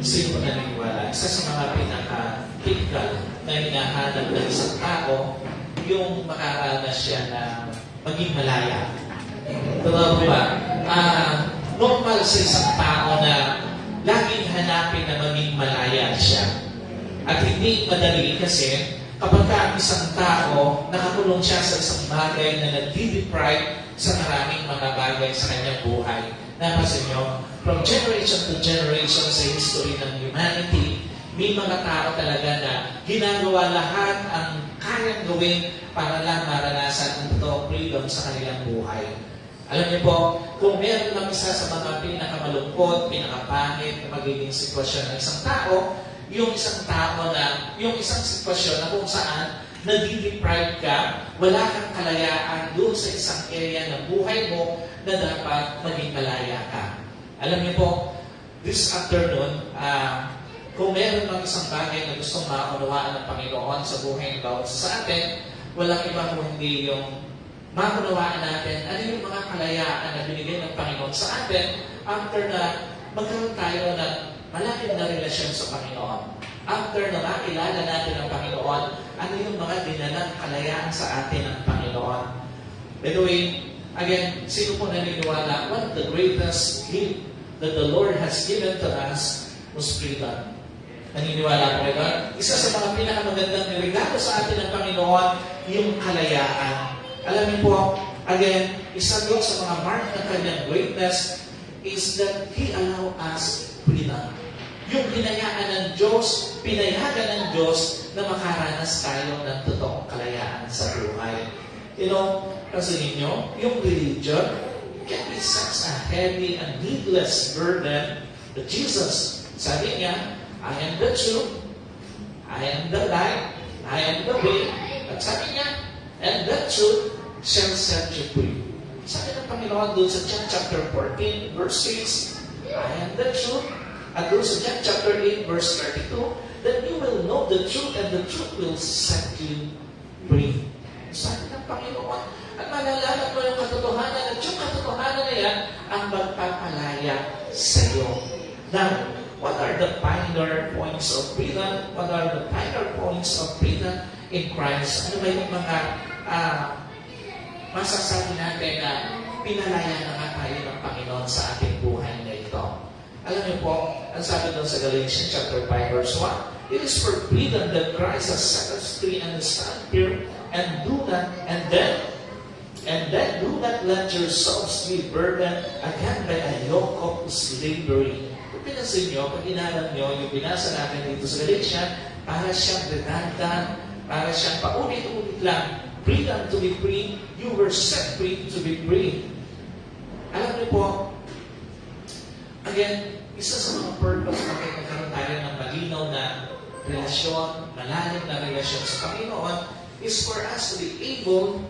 Kasi ko naniniwala, isa sa mga pinaka-critical na hinahanap ng isang tao, yung makaranas siya na maging malaya. Totoo ba? Normal sa isang tao na laging hanapin na maging malaya siya. At hindi madali kasi kapag ang isang tao nakakulong siya sa isang bagay na nag-deprive sa maraming mga bagay sa kanyang buhay. Napasin nyo, from generation to generation sa history ng humanity, may mga tao talaga na ginagawa lahat ang kayang gawin para lang maranasan ang totoong freedom sa kanilang buhay. Alam niyo po, kung meron lang isa sa mga pinakamalungkot, pinakapangit na magiging sitwasyon ng isang tao, yung isang sitwasyon na kung saan nadi-deprive ka, wala kang kalayaan doon sa isang area ng buhay mo na dapat maging malaya ka. Alam niyo po, this afternoon, kung meron mang isang bagay na gustong maunawaan ng Panginoon sa buhay ng bawat isa sa atin, walang iba kung hindi yung maunawaan natin ano yung mga kalayaan na binigay ng Panginoon sa atin after na magkaroon tayo ng malalim na relasyon sa Panginoon. After na makilala natin ang Panginoon, ano yung mga dinalang kalayaan sa atin ng Panginoon. By the way, again, sino po naniniwala, one of the greatest gift that the Lord has given to us was freedom. Naniniwala po ba? Isa sa mga pinakamagandang regalo sa atin ng Panginoon, yung kalayaan. Alam niyo po, again, isa doon sa mga mark ng kanyang greatness is that He allow us freedom. Yung hinayaan ng Diyos, pinayagan ng Diyos na makaranas tayo ng totoong kalayaan sa buhay. You know, kasi ninyo, yung religion can be such a heavy and needless burden that Jesus, sabi niya, I am the truth, I am the light, I am the way. At sabi niya, and the truth shall set you free. Sabi ng Panginoon doon sa John chapter 14, verse 6, I am the truth. At doon sa John chapter 8, verse 32, that you will know the truth and the truth will set you free. Sabi ng Panginoon, at malalaman mo yung katotohanan at yung katotohanan na yan ang magpapalaya sa iyo. Now, what are the finer points of freedom? What are the finer points of freedom in Christ? Ano ba yung mga masasabi natin na pinalaya na nga tayo ng Panginoon sa ating buhay na ito? Alam niyo po, ang sabi doon sa Galatians chapter 5 verse 1, it is for freedom that Christ has set us free and stand here and then do not let yourselves be burdened again by a yoke of slavery. Kung pinasin niyo, pag inalam niyo, yung binasa natin dito sa Galatians, para siyang redundant, para siyang paulit-ulit lang. Freedom to be free, you were set free to be free. Alam niyo po, again, isa sa mga purpose na magkaroon tayo ng malinaw na relasyon, malalim na relasyon sa Panginoon is for us to be able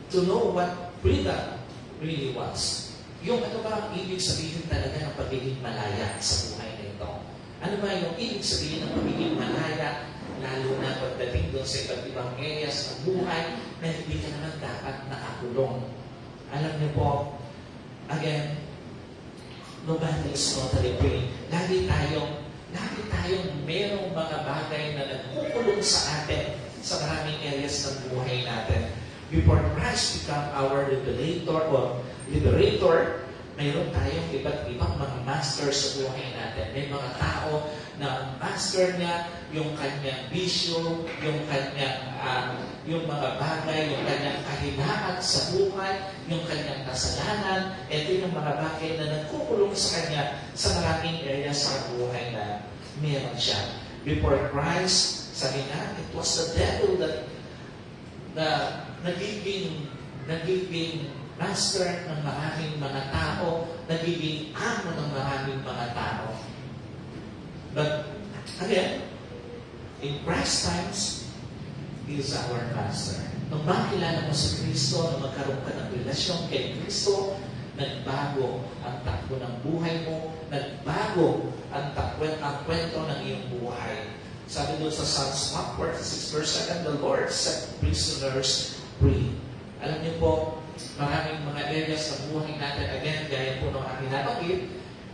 to know what freedom really was. Yung ano ba ang ibig sabihin talaga ng pagiging malaya sa buhay na ito? Ano ba yung ibig sabihin ng pagiging malaya, lalo na pagdating doon sa iba't ibang areas ng buhay na hindi ka naman dapat nakakulong? Alam niyo po, again, nobody is totally free. Lagi tayong merong mga bagay na nagkukulong sa atin sa maraming areas ng buhay natin. Before Christ become our liberator, mayroon tayong iba't ibang mga master sa buhay natin. May mga tao na ang master niya, yung kanyang bisyo, yung kanyang yung mga bagay, yung kanyang kahinaan sa buhay, yung kanyang kasalanan, ito yung mga bagay na nagkukulong sa kanya sa maraming areas sa buhay na meron siya. Before Christ, sabi nga, it was the devil that nagiging master ng maraming mga tao, nagiging amo ng maraming mga tao. But, again, in Christ's times, He is our Master. Nung makilala mo si Kristo, nung magkaroon ka ng relasyon kay Kristo, nagbago ang takbo ng buhay mo, nagbago ang kwento ng iyong buhay. Sabi doon sa Psalms 146 verse 7, the Lord set prisoners free. Alam niyo po, maraming mga areas ng buhay natin, again, gaya po ng aking nabanggit,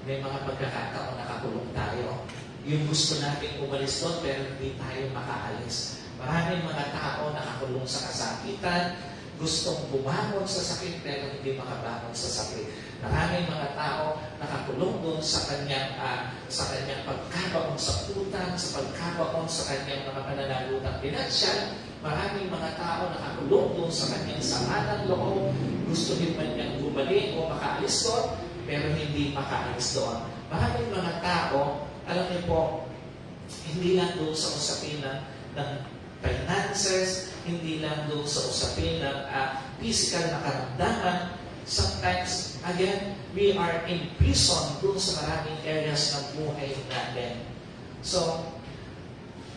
May mga pagkakataon nakakulong tayo. Yung gusto nating umalis doon pero hindi tayo makaalis. Maraming mga tao nakakulong sa kasakitan, gustong bumangon sa sakit pero hindi makabangon sa sakit. Maraming mga tao nakakulong doon sa kanyang pagkabaon sa utang, sa pagkabaon sa kanyang mga pananalutang pinansyal. Maraming mga tao nakakulong doon sa kanyang sama ng loob. Gusto din man niyang bumalik o makaalis doon, pero hindi makaalis doon. Maraming mga tao, alam niyo po, hindi lang doon sa usapin ng finances, hindi lang doon sa usapin ng physical na karamdaman. Sometimes, again, we are imprisoned doon sa maraming areas ng buhay natin. So,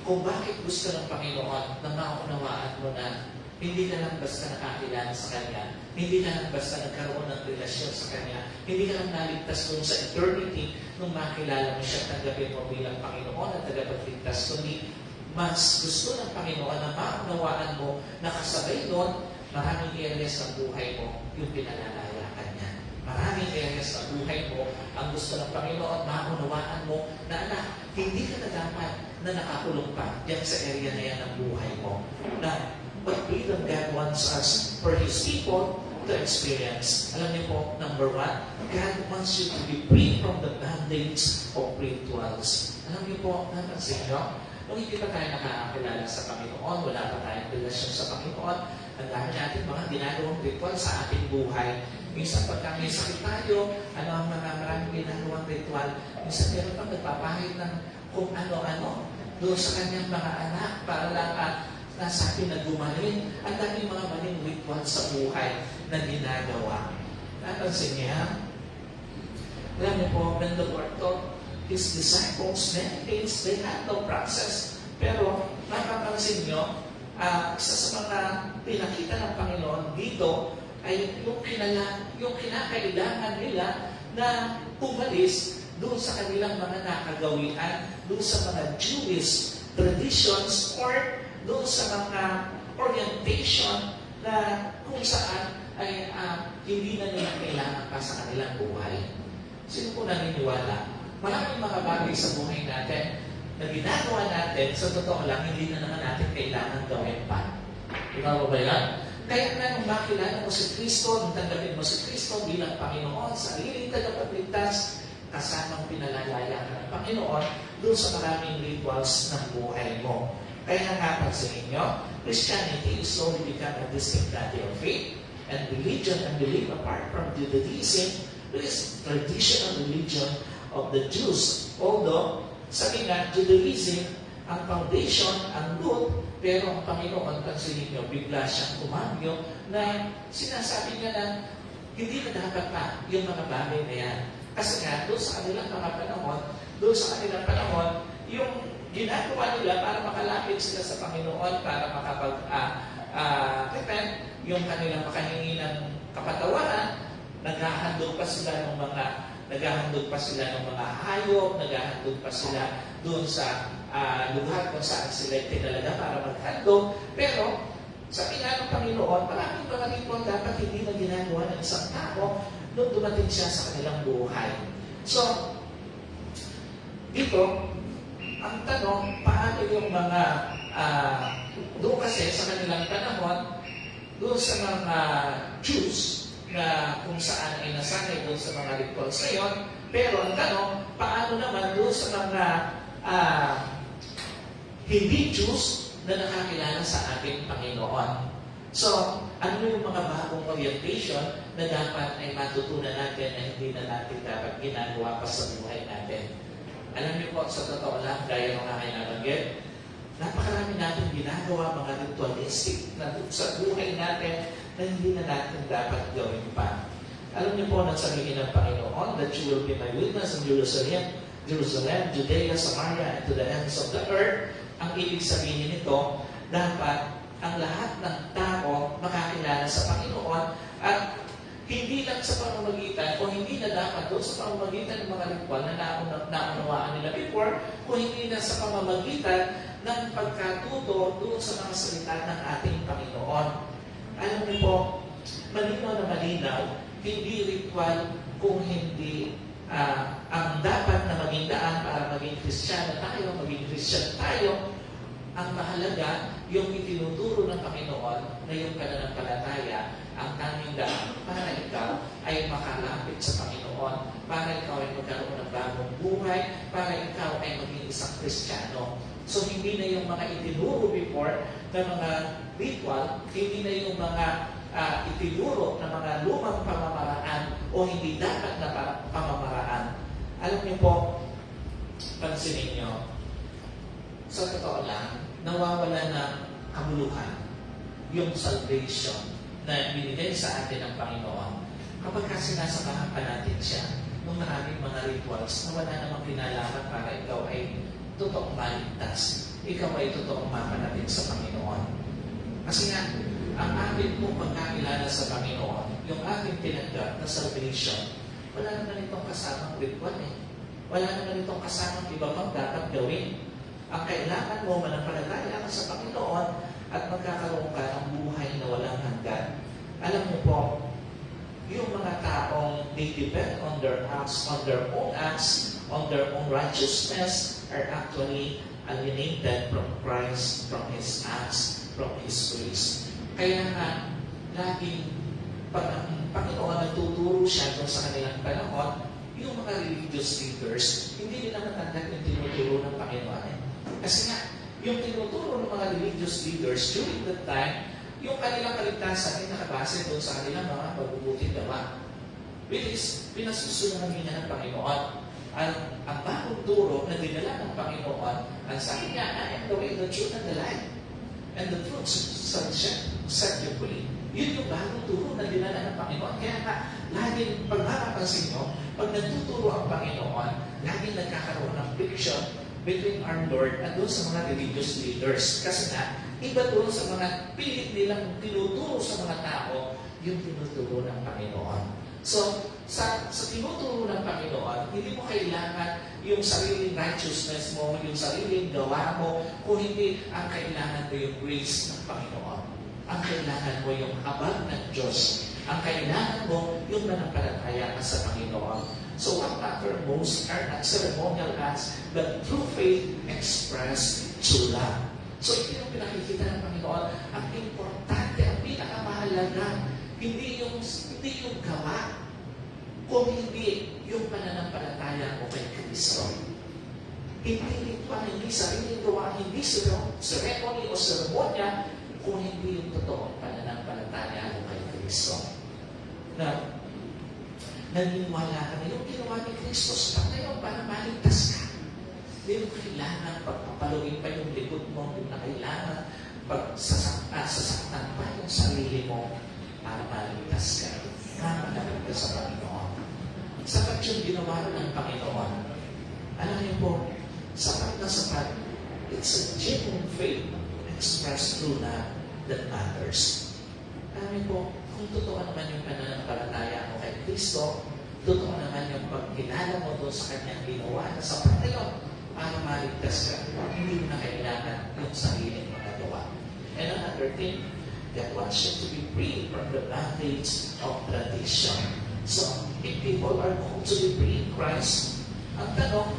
kung bakit gusto ng Panginoon na maunawaan mo na hindi ka lang basta nakakilala sa Kanya, hindi ka lang basta nagkaroon ng relasyon sa Kanya, hindi ka lang naligtas doon sa eternity nung makilala mo siya, tanggapin mo bilang Panginoon at tagapagligtas, kundi mas gusto ng Panginoon na maunawaan mo na kasabay doon, maraming areas ng buhay mo yung pinalalayakan niya. Maraming areas ng buhay mo ang gusto ng Panginoon, maunawaan mo na anak, hindi ka na dapat na nakakulong pa diyan sa area na yan ng buhay mo. Na what freedom God wants us for His people to experience. Alam niyo po, number one, God wants you to be free from the bondage of rituals. Alam niyo po, napansin niyo, nung hindi pa tayo nakakakilala sa Panginoon, wala pa tayong relasyon sa Panginoon, ang dami natin mga ginagawang ritual sa ating buhay. Minsan pagka may sakit tayo, ang mga maraming ginagawang ritual, minsan meron pang nagpapahid ng kung ano-ano doon sa kanyang mga anak para lang nasabi na gumaling. Ang daming mga maling ritual sa buhay na ginagawa. Napansin niya? Alam niyo po, when the Lord taught His disciples many things, they had no process. Pero, napapansin niyo, isa sa mga pinakita ng Panginoon dito ay yung kinakailangan nila na umalis doon sa kanilang mga nakagawian, doon sa mga Jewish traditions or doon sa mga orientation na kung saan ay hindi na nila kailangan pa sa kanilang buhay. Sino po naniniwala? Maraming mga bagay sa buhay natin na ginagawa natin, sa totoo lang, hindi na naman natin kailangan gawin pa. Ikaw ba yan? Kaya na nung makilala mo si Kristo, nung tanggapin mo si Kristo bilang Panginoon, sariling tagapagligtas, kasamang pinalalaya ka ng Panginoon doon sa maraming rituals ng buhay mo. Kaya nga pansinin nyo, Christianity is slowly become a distinct body of faith and religion and belief apart from Judaism, which is traditional religion of the Jews. Although, sabi nga, Judaism, ang foundation, ang root, pero ang Panginoon, pansinin nyo, bigla siyang umamyo na sinasabi niya na hindi na dapat pa yung mga bagay na yan. Kasi nga, doon sa kanilang mga panahon, yung ginagawa nila para makalapit sila sa Panginoon, para makapag-repent, yung kanilang makahingi ng kapatawaran, naghahandog pa sila ng mga hayop, naghahandog pa sila doon sa lugar kung saan sila tinalaga para maghandog. Pero, sabi nga ng Panginoon, maraming mga ritual dapat hindi na ginagawa ng isang tao nung dumating siya sa kanilang buhay. So, dito, ang tanong, paano yung mga, doon kasi sa kanilang panahon, doon sa mga Jews, na kung saan ay nasanay doon sa mga rituals na yun, pero ang tanong, paano naman doon sa mga hindi Jews na nakakilala sa ating Panginoon? So, ano yung mga bagong orientation na dapat ay matutunan natin na hindi na natin dapat ginagawa pa sa buhay natin? Alam niyo po, sa totoo lang, gaya ng aking nabanggit, napakarami natin ginagawa mga ritualistic na sa buhay natin na hindi na natin dapat gawin pa. Alam niyo po, nagsabihin ng Panginoon that you will be my witness in Jerusalem, Judea, Samaria, and to the ends of the earth. Ang ibig sabihin nito, dapat ang lahat ng tao makakilala sa Panginoon at hindi lang sa pamamagitan o hindi na dapat doon sa pamamagitan ng mga ritual na naunawaan nila before, kung hindi na sa pamamagitan ng pagkatuto doon sa mga salita ng ating Panginoon. Alam niyo po, malinaw na malinaw, hindi ritual kung hindi ang dapat na maging daan para maging Kristiyano tayo, maging Christian tayo, ang mahalaga, yung itinuturo ng Panginoon na yung pananampalataya, ang tanging daan para ikaw ay makalapit sa Panginoon, para ikaw ay magkaroon ng bagong buhay, para ikaw ay maging isang Kristiyano. So, hindi na yung mga itinuro before na mga ritual, hindi na yung mga itinuro na mga lumang pamamaraan o hindi dapat na pamamaraan. Alam niyo po, pansinin niyo, sa totoo lang, nawawala ng kabuluhan yung salvation na binigay sa atin ng Panginoon. Kapag kasi sinasamahan pa natin siya ng maraming mga rituals na wala namang kinalaman para ikaw ay totoong maligtas. Ikaw ay totoong mapanatid sa Panginoon. Kasi nga, ang ating pong pagkakilala sa Panginoon, yung ating tinanggap na salvation, wala naman itong kasamang ritual eh. Wala naman itong kasamang iba pang dapat gawin. Ang kailangan mo manampalataya ka sa Panginoon at magkakaroon ka ng buhay na walang hanggan. Alam mo po, yung mga taong they depend on their acts, on their own righteousness, are actually alienated from Christ, from His acts, from His grace. Kaya nga, laging pag ang Panginoon nagtuturo siya doon sa kanilang panahon, yung mga religious leaders, hindi nila matandaan yung tinuturo ng Panginoon. Kasi nga, yung tinuturo ng mga religious leaders during that time, yung kanilang kaligtasan ay nakabase doon sa kanilang mga mabubuting gawa. Which is, pinasusunod ng Panginoon. Ang bagong turo na dinala ng Panginoon, ang sabi niya, I am the way, the truth, and the life. And the truth set you free. Yun yung bagong turo na dinala ng Panginoon. Kaya nga, laging pagmamapansin nyo, pag nagtuturo ang Panginoon, laging nagkakaroon ng friction between our Lord at doon sa mga religious leaders. Kasi nga, iba doon sa mga pilit nilang tinuturo sa mga tao, yung tinuturo ng Panginoon. So, sa tinuturo ng Panginoon, hindi mo kailangan yung sariling righteousness mo, yung sariling gawa mo, kung hindi ang kailangan mo yung grace ng Panginoon. Ang kailangan mo yung habag ng Diyos. Ang kailangan mo yung manampalataya ka sa Panginoon. So what matters most are not ceremonial acts, but true faith expressed through love. So ito yung pinakikita ng Panginoon. Ang importante, ang pinakamahalaga, hindi yung gawa, kung hindi yung pananampalataya mo kay Kristo. Hindi ritual, hindi sariling gawa, hindi ceremony o seremonya, kung hindi yung totoong pananampalataya mo kay Kristo. Na naniniwala ka na yung ginawa ni Kristo sa ngayon para maligtas ka. Hindi mo kailangan pagpapaluin pa yung likod mo, hindi na kailangan sasaktan pa yung sarili mo para maligtas ka. Mamalapit ka sa Panginoon. Sapat yung ginawa ng Panginoon. Alam niyo po, sapat na sapat, it's a genuine faith expressed through love that matters. Alam niyo po, kung totoo naman yung pananampalataya mo kay Kristo, totoo naman yung pagkilala mo doon sa kanyang ginawa na sapat na yun para maligtas ka. Hindi mo na kailangan yung sariling mga gawa. And another thing, that wants you to be free from the bondage of tradition. So, if people are called to be free in Christ, ang tanong,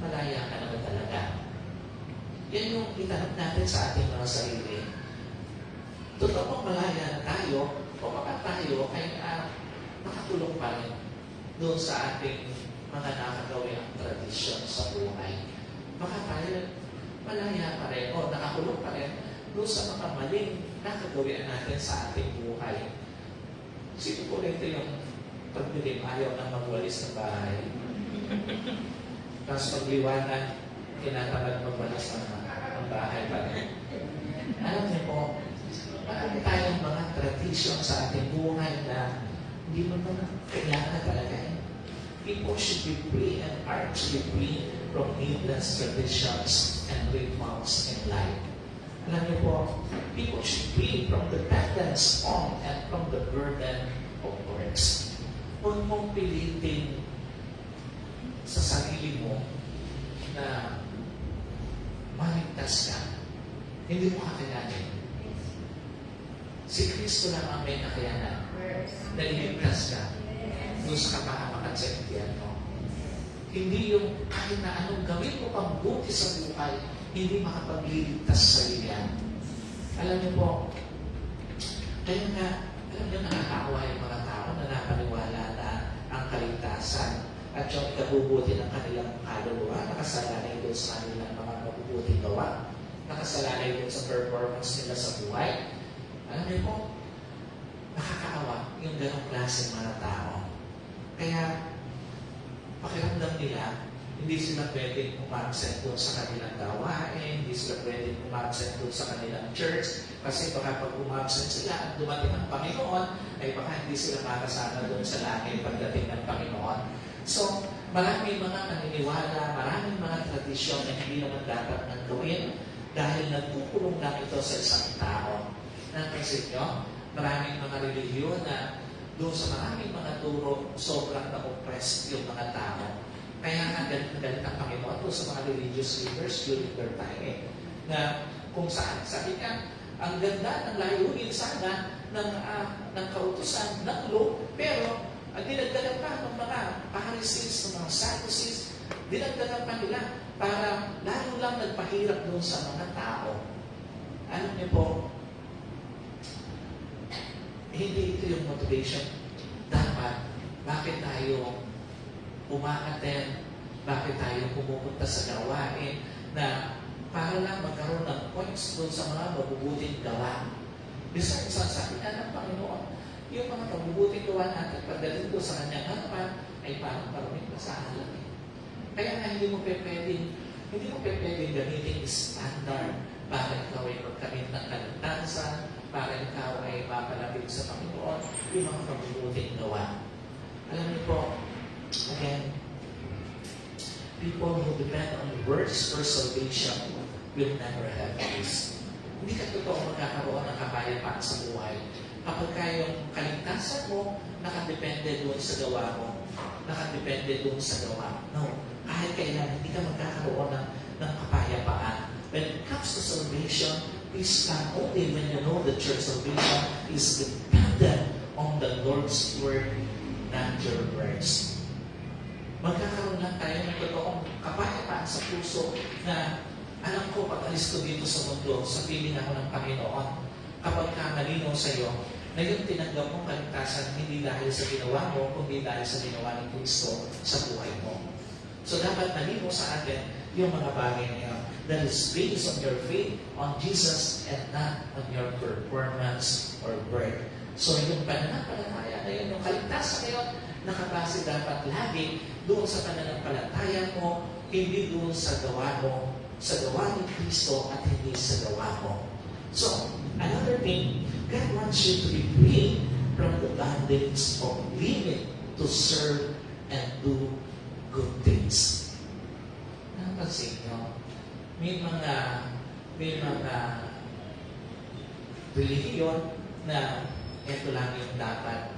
malaya ka na ba talaga? Yan yung itanong natin sa ating mga sarili. Totoo bang malaya na tayo o baka tayo ay nakakulong pa rin doon sa ating mga nakagawin ang tradisyon sa buhay. Baka tayo malaya pa rin o nakakulong pa rin doon sa mga maling nakagawin natin sa ating buhay. Sino po ito yung pagbilim ayaw na magwalis ng bahay? Tapos pagliwanag, tinatamad magwalis ng bahay pa rin. Alam niyo po, marami tayong mga tradisyon sa ating buhay na hindi mo naman kailangan talaga. People should be free and are to be free from needless traditions and rituals in life. Alam niyo po, people should be from dependence on and from the burden of works. Huwag mong pilitin sa sarili mo na maligtas ka. Hindi mo kakayanin. Si Kristo lang ang may nakayanan. Na iligtas ka doon sa kapahamakan sa impyerno. Hindi yung kahit na anong gawin mo pang buti sa buhay, hindi makapagliligtas sa iyo. Alam niyo po, kaya nga, alam niyo, nakakaawa yung mga tao na napaniwala na ang kaligtasan at yung ikabubuti ng kanilang kaluluwa, nakasalalay doon sa kanilang mga mabubuting gawa, nakasalalay doon sa performance nila sa buhay. Alam niyo po, nakakaawa yung ganong klase mga tao. Kaya, pakiramdam nila, hindi sila pwedeng umabsent doon sa kanilang gawain, hindi sila pwedeng umabsent doon sa kanilang church, kasi baka pag umabsent sila at dumating ang Panginoon, ay baka hindi sila makasama doon sa langit pagdating ng Panginoon. So, maraming mga naniniwala, maraming mga tradisyon na hindi naman dapat nang gawin dahil nagpukulong lang ito sa isang tao. Napansin nyo, maraming mga relihiyon na doon sa maraming mga turo, sobrang na-oppressed yung mga tao. Kaya nga galit ang Panginoon doon sa mga religious leaders during their time na kung saan, sabi niya, ang ganda ng layunin sana ng kautusan ng law, pero dinagdagan pa ng mga Pharisees, ng mga Sadducees, dinagdagan pa nila para lalo lang nagpahirap doon sa mga tao. Alam niyo po, hindi ito yung motivation. Dapat, bakit tayo umaattend, bakit tayo pumupunta sa gawain na para lang magkaroon ng points doon sa mga mabubuting gawa. Besides, sabi nga ng Panginoon, yung mga mabubuting gawa natin, pagdating doon sa kanyang harapan, ay parang paruming masahalan. Kaya nga hindi mo pwedeng gamitin standard para ikaw ay magkamit ng kaligtasan, para ikaw ay mapalapit sa Panginoon, yung mga mabubuting gawa. Alam niyo po, again, people who depend on works for salvation will never have peace. Hindi ka totoo magkakaroon ng kapayapaan sa buhay. Kapag yung kaligtasan mo, nakadepende doon sa gawa mo. Nakadepende doon sa gawa. No. Kahit kailan, hindi ka magkakaroon ng kapayapaan. When it comes to salvation, peace come only when you know that your salvation is dependent on the Lord's word, not your words. Magkakaroon lang tayo ng totoong kapayapaan sa puso na alam ko, pag alis ko dito sa mundo, sa piling ako ng Panginoon, kapag malinaw sa iyo, na yung tinanggap mong kaligtasan hindi dahil sa ginawa mo, kundi dahil sa ginawa ng Kristo sa buhay mo. So dapat malinaw sa atin yung mga bagay na yun. That is based on your faith on Jesus and not on your performance or work. So yung pananampalataya na yun, yung kaligtasan na yun, nakabase dapat lagi doon sa pananampalataya mo, hindi doon sa gawa mo, sa gawa ni Kristo at hindi sa gawa mo. So, another thing, God wants you to be free from the bondage of living to serve and do good things. Napansin nyo, may mga relihiyon na ito lang yung dapat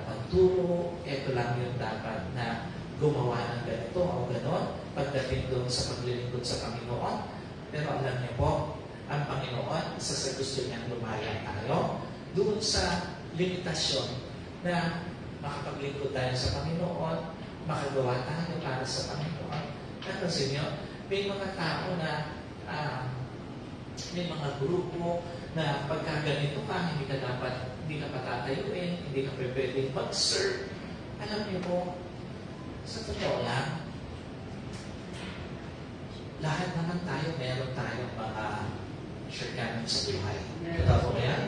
magturo, ito lang yung dapat na gumawa ng ganito o ganon pagdating doon sa paglilingkod sa Panginoon. Pero alam niyo po, ang Panginoon, isa sa gusto niyang lumaya tayo doon sa limitasyon na makapaglingkod tayo sa Panginoon, makagawa tayo para sa Panginoon. Napansin niyo, may mga tao na may mga grupo na pagka ganito ka, hindi ka patatayuin, hindi ka pwedeng mag-serve. Alam niyo po, sa totoo lang, lahat naman tayo, meron tayong mga shortcomings sa buhay. Totoo ba yan?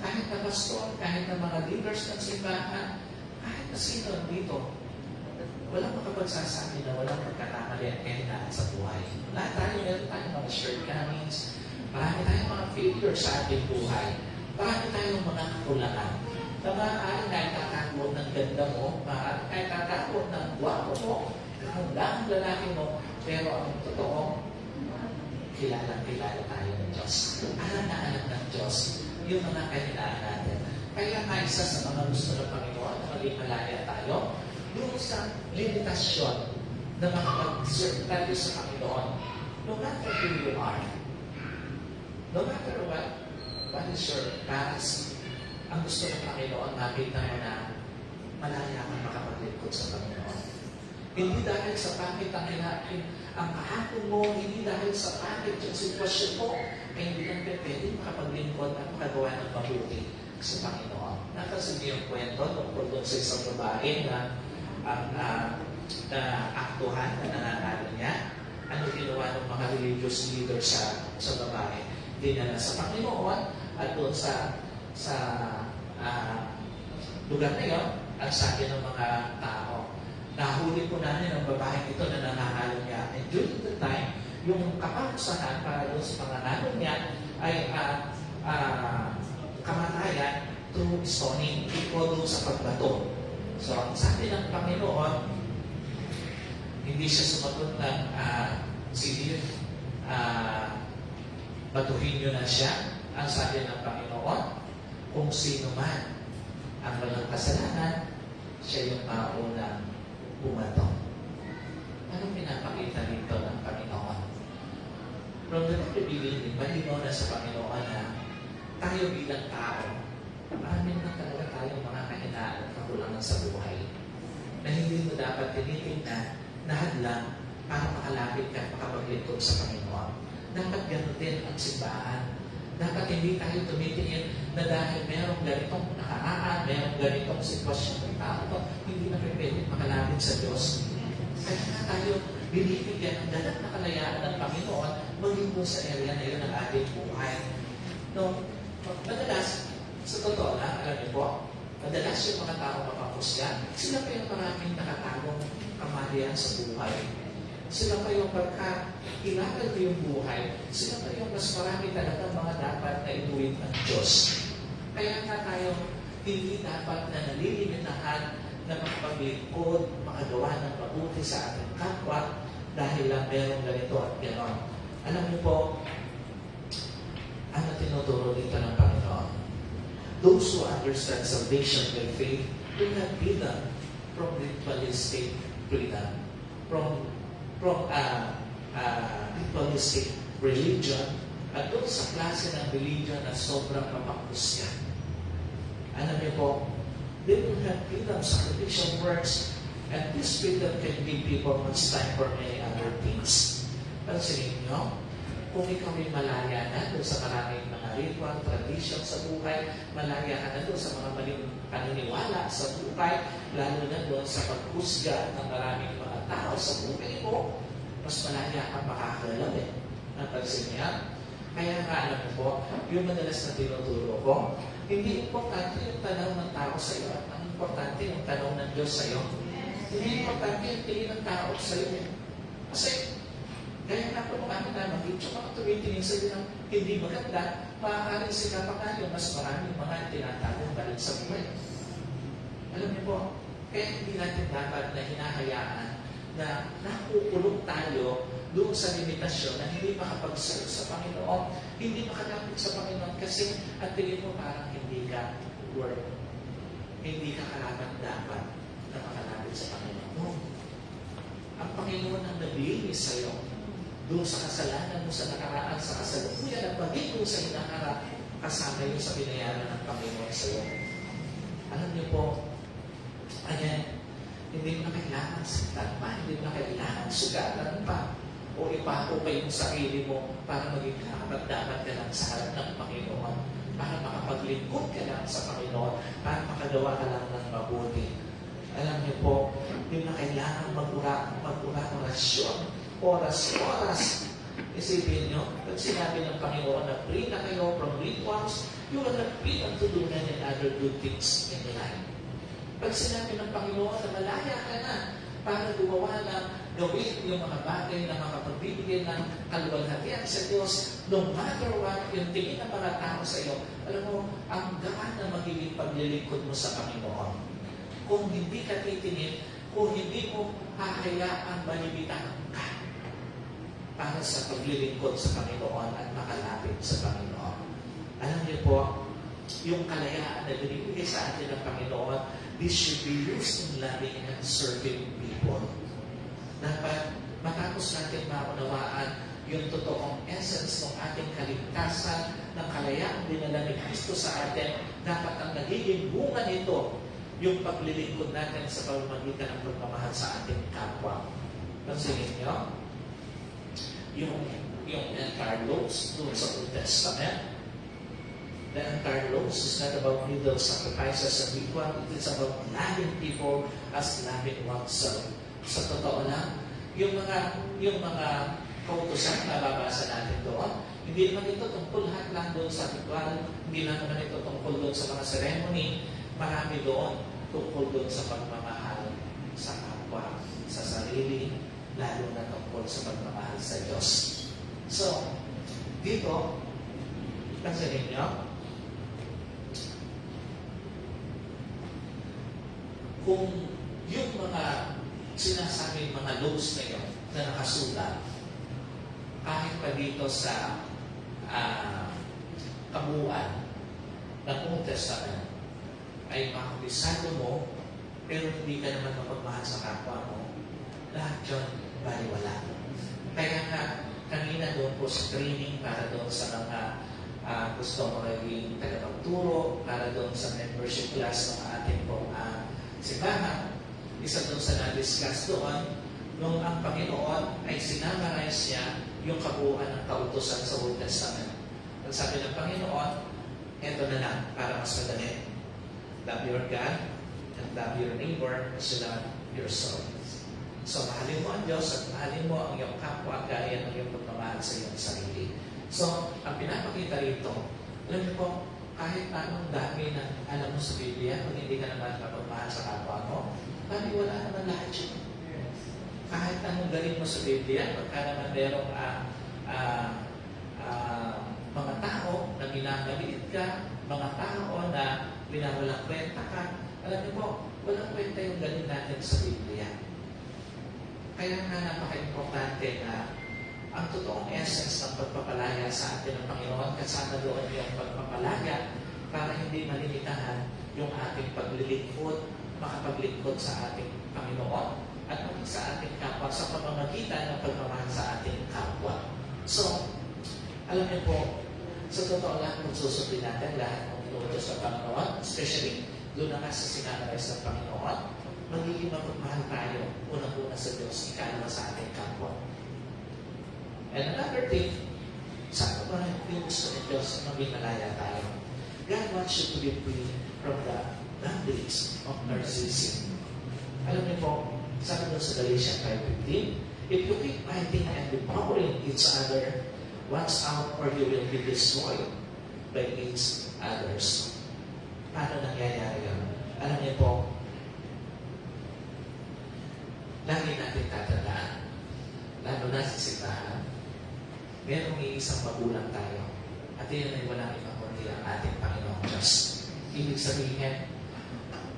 Kahit na pastor, kahit na mga leaders ng simbahan, kahit na sino dito, walang makapagsasabi na walang pagkakamali at kahinaan sa buhay. Lahat tayo, meron tayong mga shortcomings, marami tayong mga failures sa ating buhay, marami tayong mga kakulangan. Na maaaring kahit tatakot ng ganda mo, maaaring kahit tatakot ng guwapo mo, ang lalaki mo, pero ang totoo, kilala tayo ng Diyos. Alam na alam ng Diyos yung mga kahinaan natin. Kaya nga isa sa mga gusto ng Panginoon na maging malaya tayo, doon sa limitasyon na makapag-serve tayo sa Panginoon. No matter who you are, no matter what is your past, ang gusto ng Panginoon, makita mo na malaya kang makapaglingkod sa Panginoon. Hindi dahil sa pangit ang kahapon mo, hindi dahil sa pangit yung sitwasyon mo, ay hindi lang pwede makapaglingkod at makagawa ng mabuti sa Panginoon. Nakasin niyo yung kwento tungkol doon sa isang babae na na aktuhan na nananalo niya. Ano ginawa ng mga religious leader sa babae? Dinala sa Panginoon at doon sa lugar na yun, ang sabi ng mga tao, nahuli po namin ang babae ito na nananalo niya. And during the time, yung kapakusahan para doon sa panganalo niya ay kamatayan through stoning o doon sa pagbato. So, ang sabi ng Panginoon, hindi siya sumagot ng sige, batuhin niyo na siya. Ang sabi ng Panginoon, kung sino man ang walang kasalanan, siya yung maunang bumato. Anong pinapakita dito ng Panginoon? From the very beginning, malinaw na sa Panginoon na tayo bilang tao, marami na talaga tayong mga kahinaan at kakulangan sa buhay na hindi mo dapat tinitingnan na hadlang para makalapit ka at makapaglingkod sa Panginoon. Dapat ganun din ang simbahan. Dapat hindi tayo tumitingin na dahil merong ganitong nakaraan, merong ganitong sitwasyon ng tao, hindi na pwede makalapit sa Diyos. Kaya nga tayo binibigyan ng ganang na kalayaan ng Panginoon maging doon sa area na yun ng ating buhay. No, madalas, sa totoo lang, alam niyo po, madalas yung mga tao mapapusyan, sila pa yung maraming nakatagong kamalian sa buhay. Sila pa yung pagka ilagal ko yung buhay, sila pa yung mas marami talaga mga dapat na inuwid ng Diyos. Kaya nga tayo hindi dapat na nalilimitahan na makapaglingkod, makagawa ng mabuti sa ating kapwa dahil lang merong ganito at gano'n. Alam niyo po, ano tinuturo dito ng Panginoon? Those who understand salvation by faith will not be done from ritualistic freedom, from ritualistic religion, at doon sa klase ng religion na sobrang mapangkusyan. Alam niyo po, they will have freedom, sacrificial works, and this freedom can give people much time for many other things. Pansinin niyo, kung ikaw ay malaya na doon sa maraming mga ritual, tradition sa buhay, malaya ka na doon sa mga maling paniniwala sa buhay, lalo na doon sa paghusga ng maraming mga tao sa buhay mo, mas malaya kang makakalaw eh. Napansin niya? Kaya nga alam mo po, yung madalas na tinuturo ko, hindi importante yung tanong ng tao sa iyo, at ang importante yung tanong ng Diyos sa iyo. Hindi importante yung tingin ng tao sa iyo. Kasi, kaya nga po kami na mag-itso mga tumitingin sa iyo ng hindi maganda, maaaring sila pa kayo, mas maraming mga tinatawang balik sa buhay. Alam niyo po, kaya hindi natin dapat na hinahayaan na nakukulong tayo doon sa limitasyon na hindi makapagsalot sa Panginoon, hindi makalapit sa Panginoon kasi at tingin mo parang hindi ka worth, hindi ka karapat dapat na makalapit sa Panginoon. No. Ang Panginoon ang naglinis sa iyo doon sa kasalanan mo sa nakaraan, sa kasalukuyan at maging doon sa hinaharap kasama yun sa binayaran ng Panginoon sa iyo. Alam niyo po, again, hindi mo na kailangan saktan pa, hindi mo na kailangan sugatan pa, o ipako pa yung sarili mo para maging dapat ka lang sa harap ng Panginoon, para makapaglingkod ka lang sa Panginoon, para makagawa ka lang ng mabuti. Alam niyo po, hindi na kailangan mag-orasyon, oras-oras. Isipin niyo, pag sinabi ng Panginoon na free na kayo from rituals, you will not be unto doing and other good things in life. Pag sinabi ng Panginoon na malaya ka na para gumawa ng gawin yung mga bagay na makapagbibigay ng kaluwalhatian sa Diyos, no matter what, yung tingin ng mga tao sa iyo, alam mo, ang gaan na magiging paglilingkod mo sa Panginoon. Kung hindi ka titingin, kung hindi mo hahayaan malibitahan ka para sa paglilingkod sa Panginoon at makalapit sa Panginoon. Alam niyo po, yung kalayaan na binibigay sa atin ng Panginoon, this should be used in loving and serving people. Dapat matapos natin maunawaan yung totoong essence ng ating kaligtasan, ng kalayaang dinala ni Kristo sa atin, dapat ang nagiging bunga nito yung paglilingkod natin sa pamamagitan ng pagmamahal sa ating kapwa. Pansinin nyo, yung Carlos doon sa Old Testament, the Carlos is not about little sacrifices and ritual, it is about loving people as loving oneself. Sa totoo lang, yung mga kautusan na babasa natin doon, hindi naman ito tungkol lahat lang doon sa ritual, hindi lang naman ito tungkol doon sa mga ceremony, marami doon tungkol doon sa pagmamahal sa kapwa, sa sarili, lalo na tungkol sa pagmamahal sa Diyos. So, dito, pansinin nyo, kung yung mga sinasabing mga laws na yun na nakasulat, kahit pa dito sa kabuuan ng Old Testament, ay makabisado mo, pero hindi ka naman mapagmahal sa kapwa mo, lahat yun baliwala. Kaya nga, kanina doon po sa training para doon sa mga gusto magiging tagapagturo, para doon sa membership class ng ating pong simbahan, isa doon sa na-discuss doon, nung ang Panginoon ay sinamarize niya yung kabuuan ng kautusan sa Old Testament. Ang sabi ng Panginoon, eto na lang, para mas madali. Love your God and love your neighbor as you love yourself. So, mahalin mo ang Diyos at mahalin mo ang iyong kapwa gaya ng iyong pagmamahal sa iyong sarili. So, ang pinapakita rito, alam niyo po, kahit anong dami na alam mo sa Biblia, kung hindi ka naman kapagmahal sa kapwa mo, wala naman lahat yun. Kahit anong galing mo sa Biblia, pagka naman merong mga tao na minamaliit ka, mga tao na binawalang kwenta ka, alam niyo po, walang kwenta yung galing natin sa Biblia. Kaya nga napaka-importante na ang totoong essence ng pagpapalaya sa atin ng Panginoon, kasama doon yung pagpapalaya para hindi malimitahan yung ating paglilingkod, makapaglingkod sa ating Panginoon at maging sa ating kapwa sa pamamagitan ng pagmamahal sa ating kapwa. So, alam niyo po, sa totoo lang, kung susundin natin lahat ng inuutos ng Panginoon, especially doon na nga sa sinanalis ng Panginoon, magiging mapagmahal tayo, unang-una sa Diyos, ikalawa sa ating kapwa. And another thing, saan ba yung gusto ng Diyos na maging malaya tayo? God wants you to be free from the bondage of narcissism. Alam niyo po, sabi doon sa Galatians 5:15, if you keep fighting and devouring each other, watch out or you will be destroyed by each others. Paano nangyayari yun? Alam niyo po, lagi natin tatandaan, lalo na sa simbahan, merong iisang magulang tayo. At yun ay walang ibang kundi ang ating Panginoong Diyos. Ibig sabihin,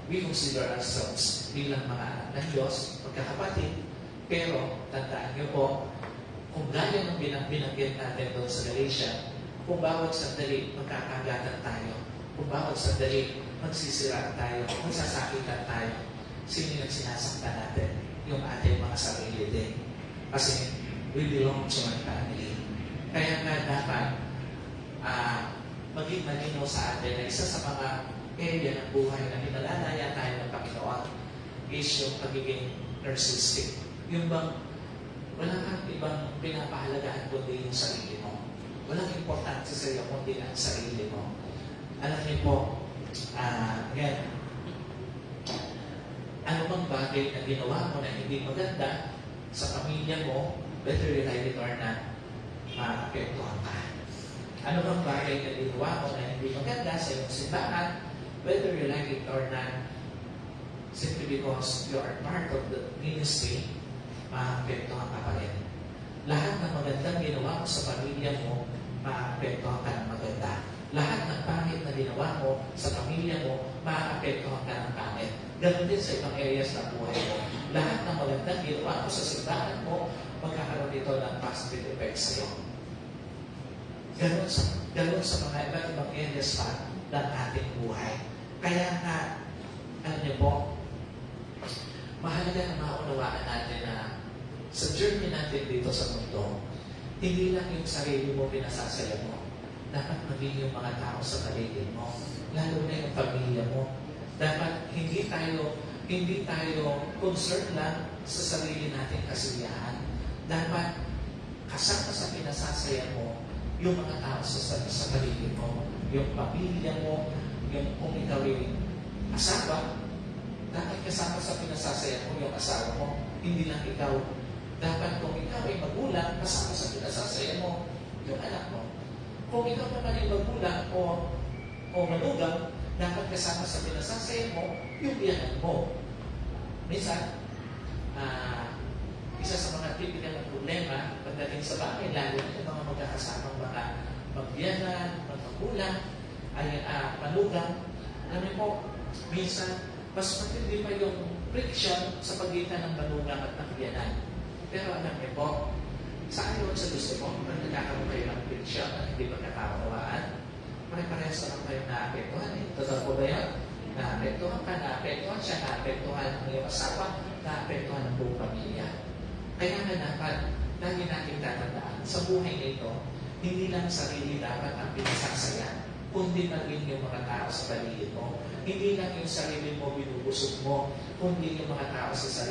we consider ourselves bilang mga anak ng Diyos, magkakapatid. Pero, tandaan niyo po, kung gaya ng binanggit natin doon sa Galatia, kung bawat sandali magkakagatan tayo, kung bawat sandali magsisiraan tayo, magsasakitan tayo, sino yung sinasaktan natin? Yung ating mga sarili din. Kasi we belong to one family. Kaya nga dapat maging malinaw sa atin na isa sa mga area ng buhay na pinalalaya tayo ng Panginoon is yung pagiging narcissistic. Yung bang wala kang ibang pinapahalagahan kundi yung sarili mo. Walang importante sa iyo kundi ang sarili mo. Alam niyo po, again, ano bang bagay na ginawa mo na hindi maganda sa pamilya mo, whether you like it or not, maapektuhan ka. Ano bang bagay na ginawa mo na hindi maganda sa iyong simbahan, whether you like it or not, simply because you are part of the ministry, maapektuhan ka pa rin. Lahat ng magandang ginawa mo sa pamilya mo, maapektuhan ka ng maganda. Lahat ng pangit na ginawa mo sa pamilya mo, maapektuhan ka ng pangit. Ganun din sa ibang areas ng buhay mo. Lahat ng magandang ginawa mo sa simbahan mo, magkakaroon dito ng positive effects sa iyo. Ganun sa mga iba't ibang areas pa ng ating buhay. Kaya nga, alam niyo po, mahalaga na maunawaan natin na sa journey natin dito sa mundo, hindi lang yung sarili mo pinasasaya mo. Dapat maging yung mga tao sa paligid mo, lalo na yung pamilya mo. Dapat hindi tayo concerned lang sa sarili nating kasiyahan. Dapat kasama sa pinasasaya mo yung mga tao sa paligid mo, yung pamilya mo, yung kung ikaw ay asawa, dapat kasama sa pinasasaya mo yung asawa mo, hindi lang ikaw. Dapat kung ikaw ay magulang, kasama sa pinasasaya mo yung anak mo. Kung ikaw naman ay magulang o manugang, dapat kasama sa pinasasaya mo yung biyanan mo. Minsan, isa sa mga typical na problema pagdating sa bahay, lalo na yung mga magkakasamang mga magbiyanan, magpagulang, ay manugang. Alam mo, minsan, mas matindi pa yung friction sa pagitan ng manugang at ng biyanan. Pero alam niyo po, sa ayon sa gusto mo, kung nagkakaroon kayo ng friction at hindi magkakawawaan, pare-parehas naman kayo naapektuhan. Totoo po ba yan? Naapektuhan ka, naapektuhan siya, naapektuhan ng iyong asawa, naapektuhan ng buong pamilya. Kaya nga dapat, lagi natin tatandaan, sa buhay nito, hindi lang sarili dapat ang pinasasaya, kundi maging yung mga tao sa paligid mo. Hindi lang yung sarili mo binubusog mo, kundi yung mga tao sa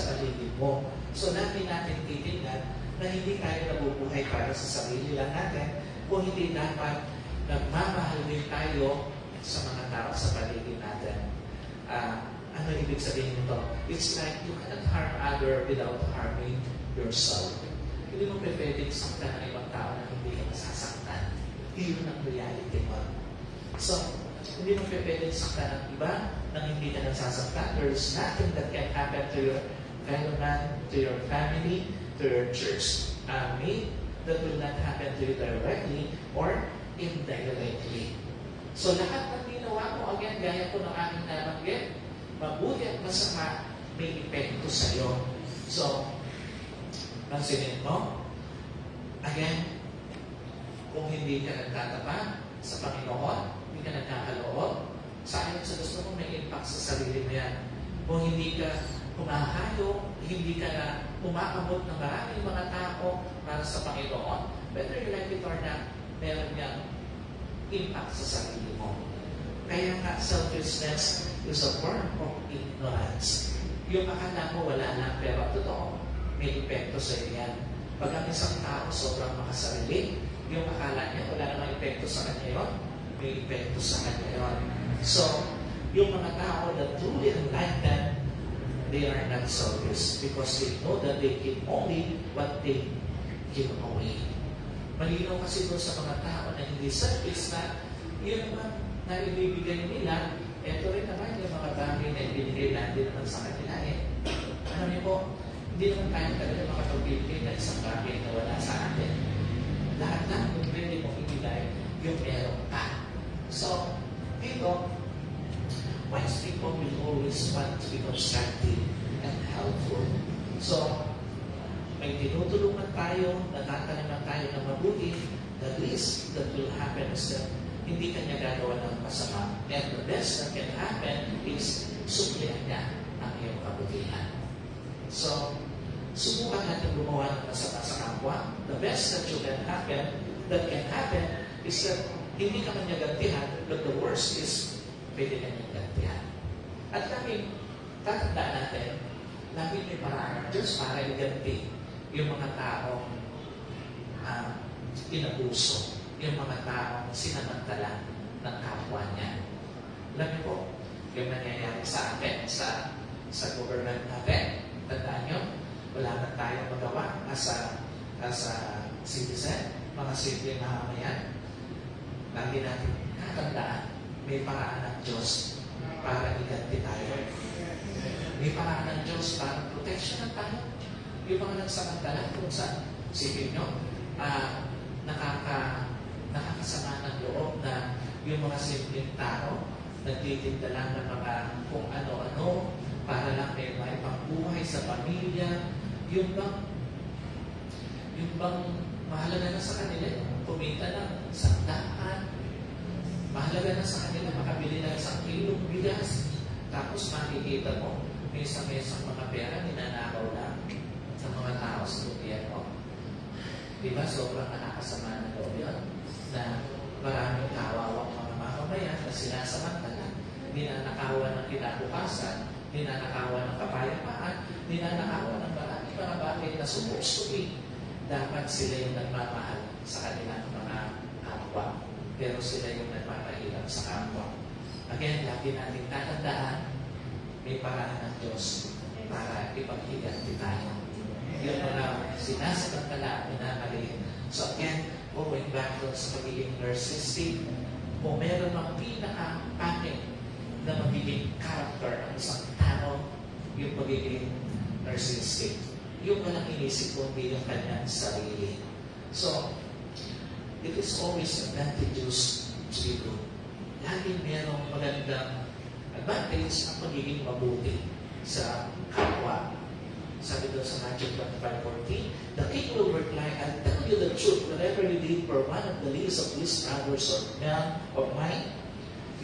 paligid mo. So, lagi natin titingnan na hindi tayo nabubuhay para sa sarili lang natin, kung hindi dapat nagmamahal din tayo sa mga tao sa paligid natin. Ano ibig sabihin nito? It's like you cannot harm other without harming yourself. Hindi mo pwedeng saktan ng ibang tao na hindi ka masasaktan. Yun ang reality mo. So, hindi mo pwedeng saktan ng iba nang hindi ka nasasaktan. There's nothing that can happen to your fellow man, to your family, to your church. That will not happen to you directly or indirectly. So, lahat ng ginawa mo, again, gaya ko ng aking nabanggit, mabuti at masama, may epekto sa iyo. So, pansinin mo, again, kung hindi ka nagtatapat sa Panginoon, hindi ka nagkakaloob, sa ayon sa gusto mo, may impact sa sarili mo yan. Kung hindi ka humahayo, hindi ka na umaabot ng maraming mga tao para sa Panginoon, whether you like it or not, meron niyang impact sa sarili mo. Kaya nga, selfishness is a form of ignorance. Yung akala mo wala lang, pero totoo, may epekto sa iyo yan. Pag ang isang tao sobrang makasarili, yung akala niya wala namang epekto sa kanya yun, may epekto sa kanya yun. So, yung mga tao that truly enlightened, they are not selfish because they know that they give only what they give away. Malinaw kasi doon sa mga tao na hindi selfish na yun naman na ibibigay nila, eto rin naman yung mga bagay na ibibigay natin naman sa kanila Alam niyo po, hindi naman tayo talaga makapagbibigay ng isang bagay na wala sa atin. Lahat lang yung pwede mong ibigay, yung meron ka. So, dito, wise people will always want to be constructive and helpful. So, may tinutulungan tayo, natataniman tayo ng mabuti, the least that will happen is that hindi kanya gagawa ng masama. And the best that can happen is suplihan niya ang iyong kabutihan. So, subukan natin gumawa ng masama sa kapwa. The best that can happen is that hindi ka man niya gantihan, but the worst is pwede ka niya gantihan. At lagi, tatandaan natin, lagi may paraan ng Diyos para iganti yung mga taong inabuso, yung mga taong sinamantala ng kapwa niya. Alam niyo po, yung nangyayari sa atin, sa government natin, tandaan niyo, wala na tayong magawa as a citizen, mga simple mamamayan. Lagi natin katandaan, may paraan ng Diyos para iganti tayo. May paraan ng Diyos para proteksyonan tayo. Yung mga nagsamantala kung saan, isipin nyo, nakakasama ng loob na yung mga simpleng tao, nagtitinda lang ng mga kung ano-ano, para lang may pangbuhay sa pamilya, yung bang mahalaga na sa kanila, kumita ng 100, mahalaga na sa kanila makabili ng 1 kilong bigas, tapos makikita mo, may isang mga pera, ninanakaw lang ng mga tao sa gobyerno. Diba? Sobrang nakakasama ng loob yun na maraming kawawang mga mamamayan na sinasamantala ninanakawan ng kinabukasan, ninanakawan ng kapayapaan, ninanakawan ng maraming mga bagay na supposed to be. Dapat sila yung nagmamahal sa kanilang mga kapwa. Pero sila yung nagmamahirap sa kapwa. Again, lagi natin tatandaan, may paraan ng Diyos para ipaghiganti tayo. Yung mga sinasakantala, minamaliit. So again, going back to sa pagiging narcissistic, kung meron ang pinaka-pangit na magiging character ang isang tao, yung pagiging narcissistic. Yung walang inisip kundi yung kanyang sarili. So, it is always advantageous to be good. Laging merong magandang advantage ang pagiging mabuti sa kapwa. Sabi doon sa Matthew 25:14, the king will reply, I'll tell you the truth, whatever you did for one of the least of these brothers or men of mine,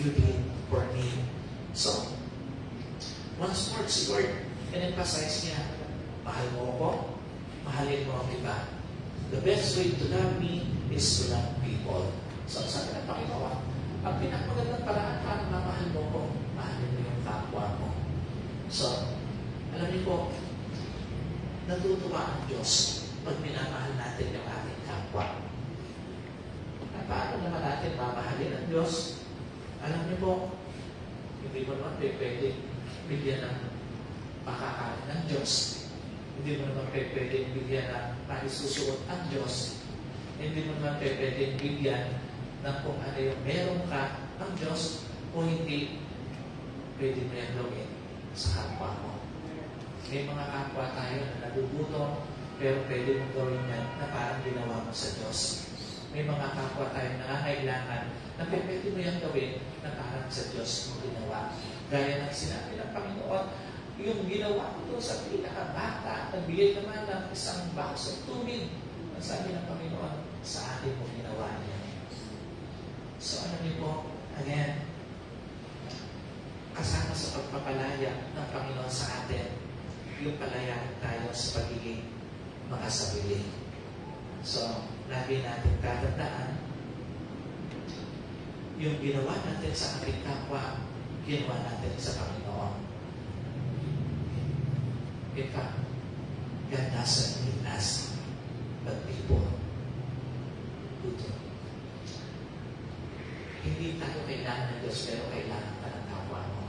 you did for me. So, once more, si Lord, in-emphasize niya, mahal mo ako, mahalin mo ang iba. The best way to love me is to love people. So, sabi ng Panginoon, ang pinakamagandang paraan para mamahal mo ko, mahalin mo yung kapwa mo. So, alam niyo po, natutuwa ang Diyos pag minamahal natin yung ating kapwa. At paano naman natin mamahalin ang Diyos? Alam niyo po, hindi mo naman pwede bigyan ng makakain ng Diyos. Hindi mo naman pwede bigyan ng maisusuot ang Diyos. Hindi mo naman pwede bigyan ng kung ano yung meron ka ng Diyos o hindi pwede mo yan gawin sa kapwa mo. May mga kapwa tayo na nagugutom, pero pwede mong gawin yan na parang ginawa mo sa Diyos. May mga kapwa tayo na nangangailangan na pwede mo yan gawin na parang sa Diyos mo ginawa. Gaya ng sinabi ng Panginoon, yung ginawa ko doon sa pinakabata, nagbigay naman ng isang box of tubig. Ang sabi ng Panginoon, sa atin mo ginawa niya. So ano niyo po, again, kasama sa pagpapalaya ng Panginoon sa atin, yung palayain tayo sa pagiging makasabili. So, lagi natin tatandaan, yung ginawa natin sa ating kapwa, ginawa natin sa Panginoon. In fact, God doesn't need us, but people who do. Hindi tayo kailangan ng Diyos, pero kailangan ka ng kapwa mo.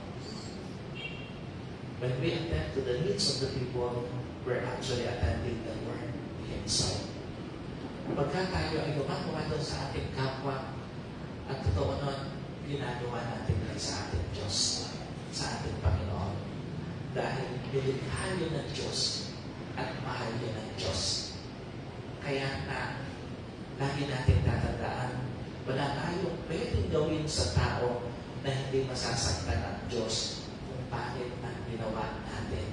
When we attend to the needs of the people, we're actually attending the Lord Himself. Pagka tayo ay gumagawa doon sa ating kapwa, at totoo nun, ginagawa natin rin sa ating Diyos, sa ating Panginoon. Dahil nilikha yun ng Diyos at mahal yun ng Diyos. Kaya na, lagi natin tatandaan, wala tayong pwedeng gawin sa tao na hindi masasaktan ng Diyos kung bakit ang ginawa natin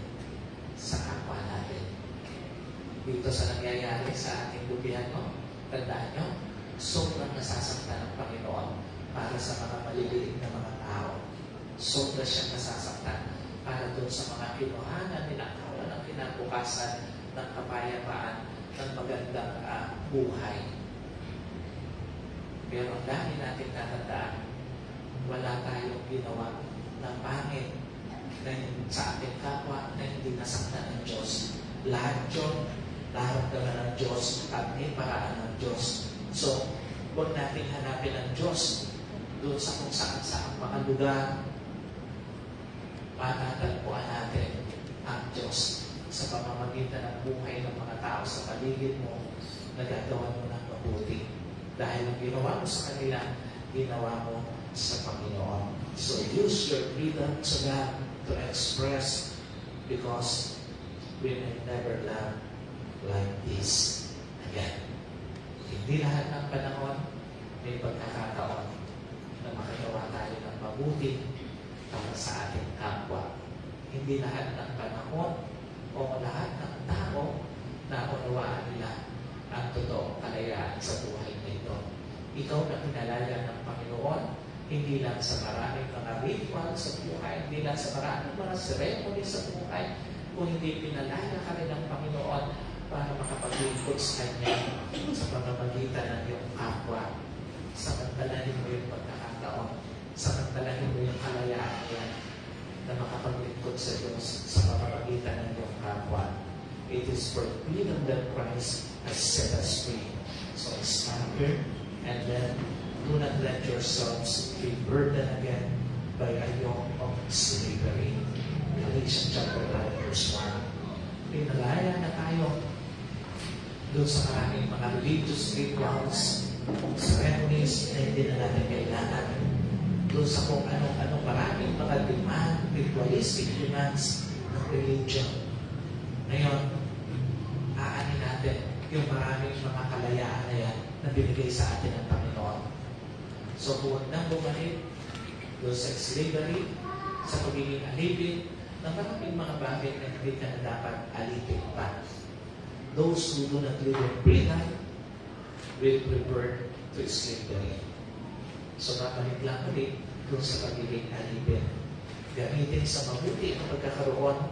sa kapwa natin. Dito sa nangyayari sa ating gobyerno, tandaan nyo, sobrang nasasaktan ng Panginoon para sa mga maliliit na mga tao. Sobra siyang nasasaktan para doon sa mga kinuhanan, ninakawan ng kinabukasan ng kapayapaan, ng magandang buhay. Pero ang dami natin tatandaan, wala tayong ginawa ng pangit na sa ating kapwa na hindi nasaktan ng Diyos. Lahat yun, naramdaman ng Diyos at may paraan ng Diyos. So, huwag natin hanapin ang Diyos doon sa kung saan mga lugar. Matatagpuan natin ang Diyos sa pamamagitan ng buhay ng mga tao sa paligid mo na gagawa mo ng mabuti. Dahil ang ginawa mo sa kanila, ginawa mo sa Panginoon. So use your freedom to God to express, because we may never love like this again. Hindi lahat ng panahon may pagkakataon na makagawa tayo ng mabuti para sa ating kapwa. Hindi lahat ng panahon o lahat ng tao na unawaan nila ang totoong kalayaan sa buhay na ito. Ikaw na pinalaya ng Panginoon, hindi lang sa maraming mga ritual sa buhay, hindi lang sa maraming mga ceremony sa buhay, kung hindi pinalaya ka rin ng Panginoon para makapaglingkod sa Kanya sa pamamagitan ng iyong kapwa. Samantalahin mo yung pagkakataon Samantalahin mo yung kalayaan yan na makapaglingkod sa Diyos sa pamamagitan ng iyong kapwa. It is for freedom that Christ has set us free. So stand here and then do not let yourselves be burdened again by a yoke of slavery. Galatians chapter 5 verse 1. Pinalaya na tayo doon sa maraming mga religious rituals, ceremonies na hindi na natin kailangan. Doon sa kung anong maraming mga ritualistic demands ng religion. Ngayon, aanin natin yung maraming mga kalayaan na yan na binigay sa atin ng Panginoon. So, huwag nang bumalik doon sa slavery, sa pagiging alipin, ng maraming mga bagay na hindi ka na dapat alipin pa. Those who do not live in free life will revert to slavery. So, babalik lang ulit doon sa pagiging alipin. Gamitin sa mabuti ang pagkakaroon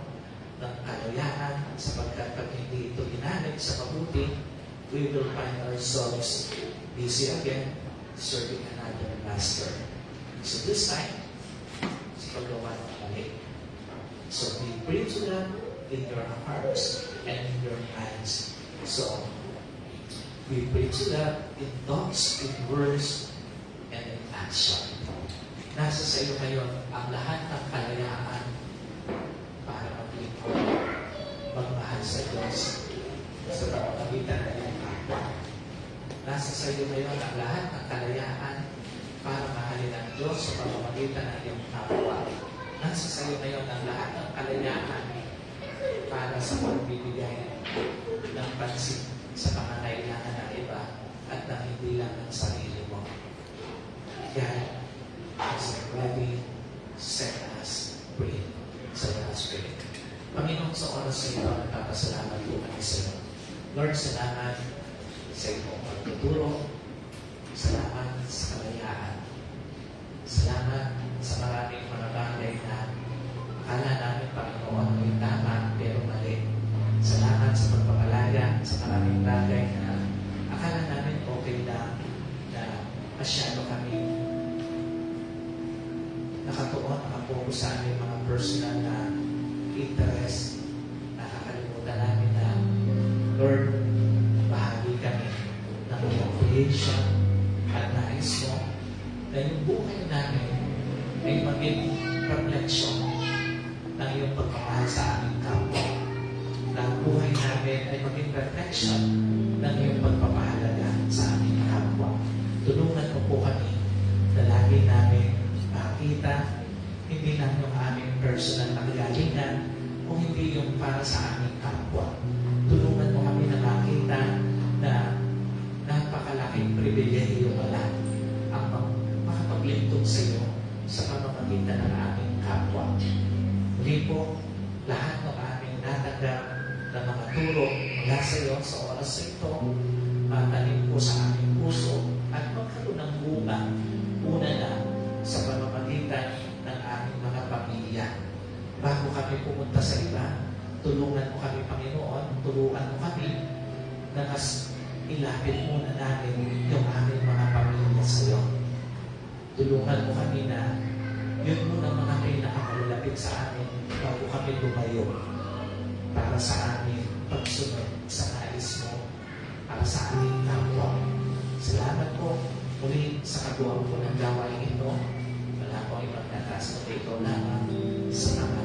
ng kalayaan sapagkat pag hindi ito ginamit sa mabuti, we will find ourselves busy again serving another master. So this time, sa paggawa ng mali. So be free to God in your hearts and in your minds. So, be free to God in thoughts, in words, and in action. Nasa sa iyo ngayon ang lahat ng kalayaan para maglingkod, magmahal sa Diyos sa pamamagitan ng iyong kapwa. Nasa sa iyo ngayon ang lahat ng kalayaan para mahalin ang Diyos sa pamamagitan ng iyong kapwa. Nasa sa iyo ngayon ang lahat ng kalayaan para sa pagbibigay ng pansin sa pangangailangan ng iba at ng hindi lang ng sarili mo. God has already set us free. So let us pray. Panginoon, sa oras sa ito, nagpapasalamat po kami sa iyo. Lord, salamat sa iyong pagtuturo. Salamat sa kalayaan. Salamat sa maraming mga bagay na akala namin, Panginoon, ay tama pero mali. Salamat sa pagpapalaya sa maraming bagay na akala namin okay lang na masyado kami nakatuon, nakapokus sa aming mga personal na interest. Nakakalimutan namin na, Lord, bahagi kami ng iyong creation at nais mo na yung buhay namin ay maging reflection ng iyong pagmamahal sa aming kapwa. Na ang buhay namin ay maging reflection ng iyong pagpapahalaga sa aming kapwa. Tulungan mo po kami na lagi namin makita hindi lang yung aming personal na kagalingan kung hindi yung para sa aming kapwa. Tulungan mo kami na makita na napakalaking pribilehiyo pala ang makapaglingkod sa iyo sa pamamagitan ng aming kapwa. Muli po, lahat ng aming natanggap na mga turo mula sa iyo sa oras na ito, matanim po sa aming puso at magkaroon ng bunga una na sa pamamagitan ng aming mga pamilya. Bago kami pumunta sa iba, tulungan mo kami, Panginoon, turuan mo kami na mas ilapit muna namin yung aming mga pamilya sa iyo. Tulungan mo kami na yun muna mga pinakamalalapit sa amin bago kami lumayo para sa aming pagsunod sa nais mo, para sa aming kapwa. Salamat po muli sa kagawa po ng gawain ito. Wala po ibang natas na ikaw lamang sa mga